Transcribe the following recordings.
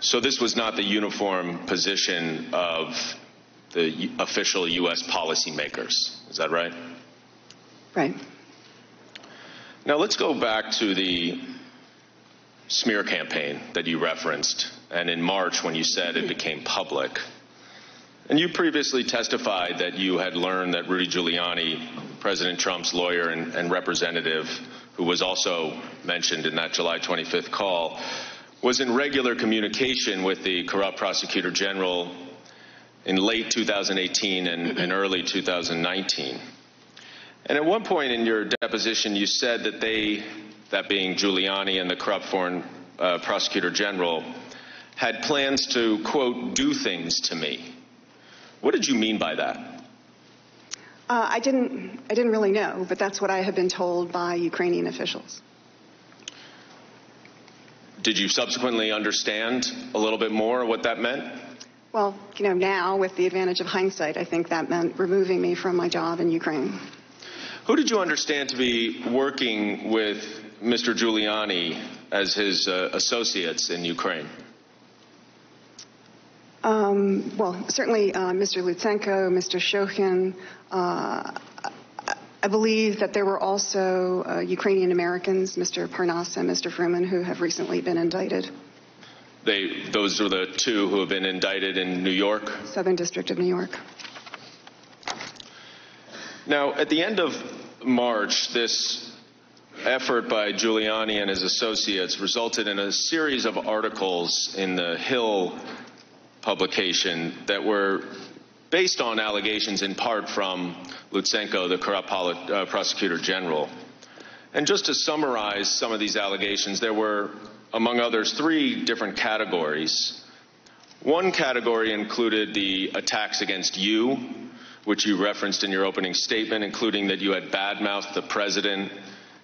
So this was not the uniform position of the official U.S. policymakers. Is that right? Right. Now let's go back to the smear campaign that you referenced, and in March when you said it became public. And you previously testified that you had learned that Rudy Giuliani, President Trump's lawyer and representative, who was also mentioned in that July 25th call, was in regular communication with the corrupt prosecutor general in late 2018 and early 2019. And at one point in your deposition, you said that that being Giuliani and the corrupt foreign prosecutor general, had plans to, quote, do things to me. What did you mean by that? I didn't really know, but that's what I had been told by Ukrainian officials. Did you subsequently understand a little bit more what that meant? Well, now with the advantage of hindsight, I think that meant removing me from my job in Ukraine. Who did you understand to be working with Mr. Giuliani as his associates in Ukraine? Well, certainly Mr. Lutsenko, Mr. Shokhin. I believe that there were also Ukrainian Americans, Mr. Parnas and Mr. Fruman, who have recently been indicted. Those are the two who have been indicted in New York? Southern District of New York. Now, at the end of March, this effort by Giuliani and his associates resulted in a series of articles in the Hill publication that were based on allegations in part from Lutsenko, the corrupt prosecutor general. And just to summarize some of these allegations, there were, among others, 3 different categories. One category included the attacks against you, which you referenced in your opening statement, including that you had badmouthed the president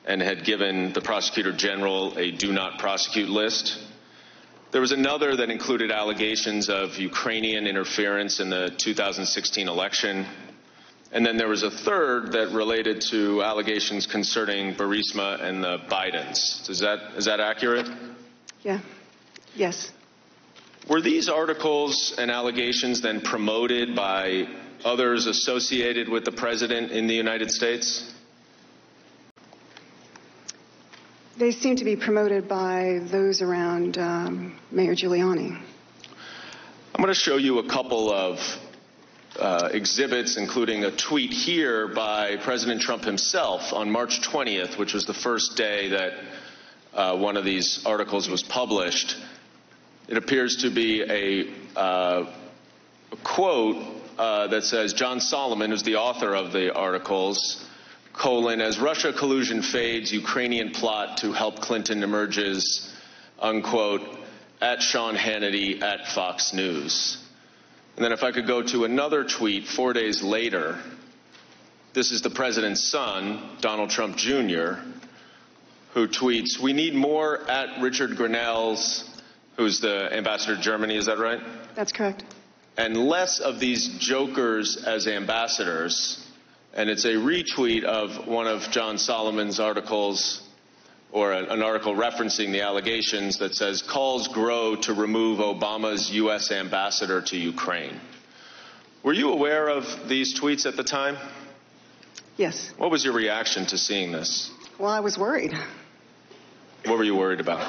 and had given the prosecutor general a do not prosecute list. There was another that included allegations of Ukrainian interference in the 2016 election. And then there was a third that related to allegations concerning Burisma and the Bidens. Is that accurate? Yeah. Yes. Were these articles and allegations then promoted by others associated with the president in the United States? They seem to be promoted by those around Mayor Giuliani. I'm going to show you a couple of exhibits, including a tweet here by President Trump himself on March 20th, which was the first day that one of these articles was published. It appears to be a quote that says, John Solomon, who's the author of the articles, as Russia collusion fades, Ukrainian plot to help Clinton emerges, unquote, at Sean Hannity at Fox News. And then if I could go to another tweet 4 days later, this is the president's son, Donald Trump Jr., who tweets, we need more at Richard Grenell's, who's the ambassador to Germany, is that right? That's correct. And less of these jokers as ambassadors. And it's a retweet of one of John Solomon's articles, or an article referencing the allegations that says, calls grow to remove Obama's U.S. ambassador to Ukraine. Were you aware of these tweets at the time? Yes. What was your reaction to seeing this? Well, I was worried. What were you worried about?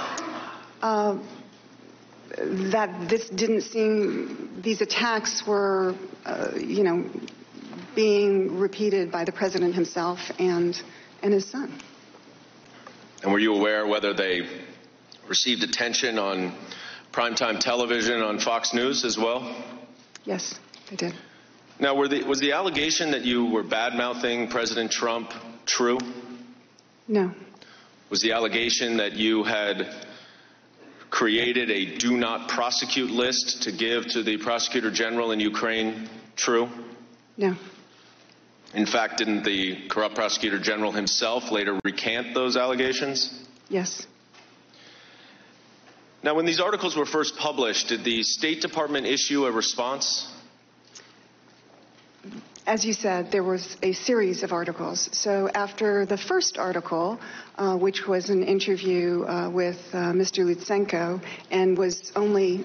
That this didn't seem, these attacks were, being repeated by the president himself and his son. And were you aware whether they received attention on primetime television on Fox News as well? Yes, I did. Now, was the allegation that you were bad-mouthing President Trump true? No. Was the allegation that you had created a do not prosecute list to give to the prosecutor general in Ukraine true? No. In fact, didn't the corrupt prosecutor general himself later recant those allegations? Yes. Now, when these articles were first published, did the State Department issue a response? As you said, there was a series of articles. So after the first article, which was an interview with Mr. Lutsenko and was only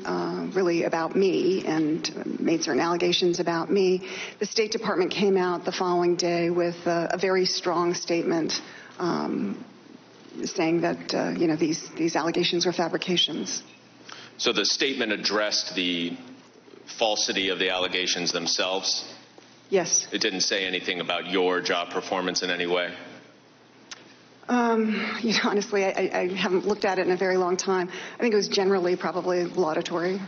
really about me and made certain allegations about me, the State Department came out the following day with a very strong statement saying that these allegations were fabrications. So the statement addressed the falsity of the allegations themselves? Yes. It didn't say anything about your job performance in any way? Honestly, I haven't looked at it in a very long time. I think it was generally probably laudatory,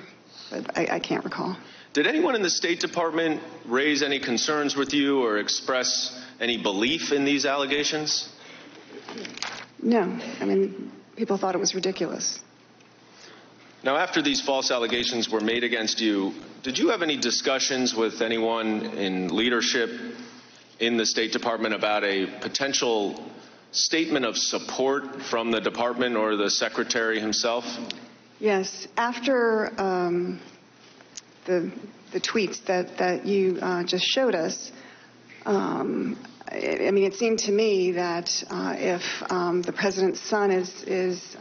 but I can't recall. Did anyone in the State Department raise any concerns with you or express any belief in these allegations? No. I mean, people thought it was ridiculous. Now, after these false allegations were made against you, did you have any discussions with anyone in leadership in the State Department about a potential statement of support from the department or the secretary himself? Yes. After the tweets that you just showed us, it seemed to me that if the president's son is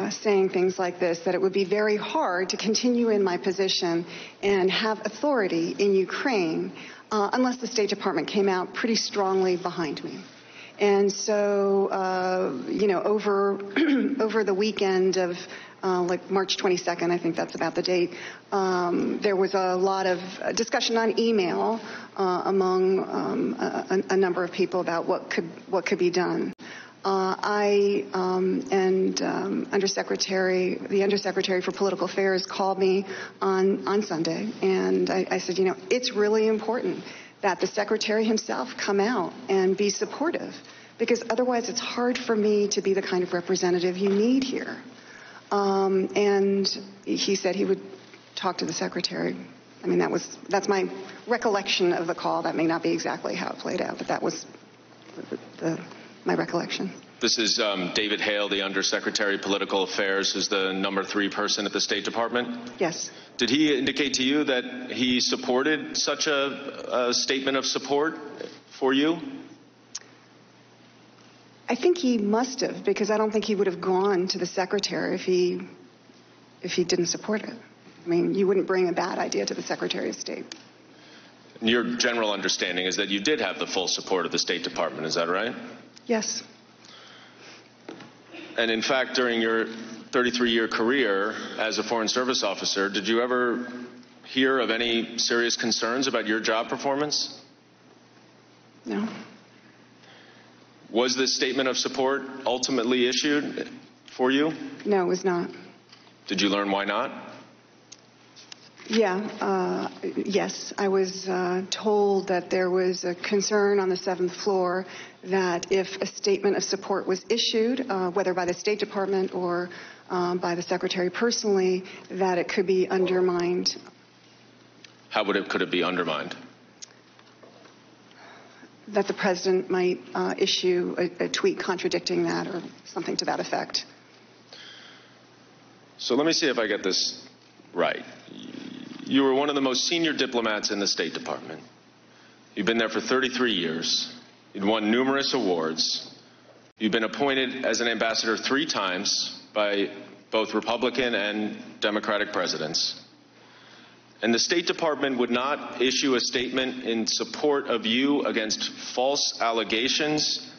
saying things like this, that it would be very hard to continue in my position and have authority in Ukraine unless the State Department came out pretty strongly behind me. And so, over the weekend of like March 22nd, I think that's about the date, there was a lot of discussion on email among a number of people about what could be done. I and the Undersecretary for Political Affairs called me on Sunday, and I said, it's really important that the Secretary himself come out and be supportive, because otherwise it's hard for me to be the kind of representative you need here. And he said he would talk to the Secretary. I mean, that's my recollection of the call. That may not be exactly how it played out, but that was my recollection. This is David Hale, the Undersecretary of Political Affairs, who's the number 3 person at the State Department? Yes. Did he indicate to you that he supported such a statement of support for you? I think he must have, because I don't think he would have gone to the Secretary if he didn't support it. I mean, you wouldn't bring a bad idea to the Secretary of State. Your general understanding is that you did have the full support of the State Department, is that right? Yes. And in fact, during your 33-year career as a Foreign Service officer, did you ever hear of any serious concerns about your job performance? No. Was this statement of support ultimately issued for you? No, it was not. Did you learn why not? Yeah. Yes. I was told that there was a concern on the 7th floor that if a statement of support was issued, whether by the State Department or by the Secretary personally, that it could be undermined. How could it be undermined? That the president might issue a tweet contradicting that or something to that effect. So let me see if I get this right. You were one of the most senior diplomats in the State Department. You've been there for 33 years. You'd won numerous awards. You've been appointed as an ambassador 3 times by both Republican and Democratic presidents. And the State Department would not issue a statement in support of you against false allegations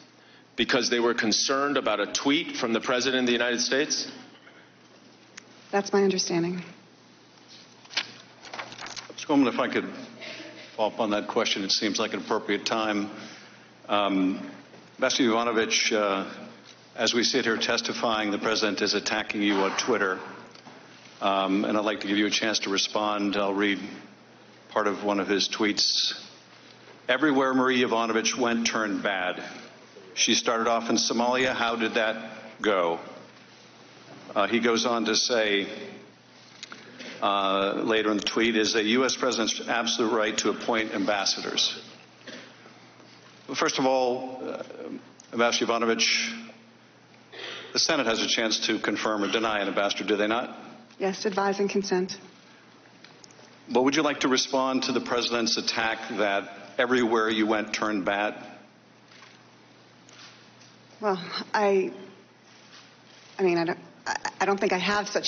because they were concerned about a tweet from the President of the United States? That's my understanding. Mr. Goldman, if I could follow up on that question, it seems like an appropriate time. Ambassador Yovanovitch, as we sit here testifying, the President is attacking you on Twitter. And I'd like to give you a chance to respond. I'll read part of one of his tweets. Everywhere Marie Yovanovitch went turned bad. She started off in Somalia. How did that go? He goes on to say later in the tweet, is a U.S. president's absolute right to appoint ambassadors. First of all, Ambassador Yovanovitch, the Senate has a chance to confirm or deny an ambassador, do they not? Yes, advise and consent. But would you like to respond to the president's attack that everywhere you went turned bad? Well, I mean, I don't think I have such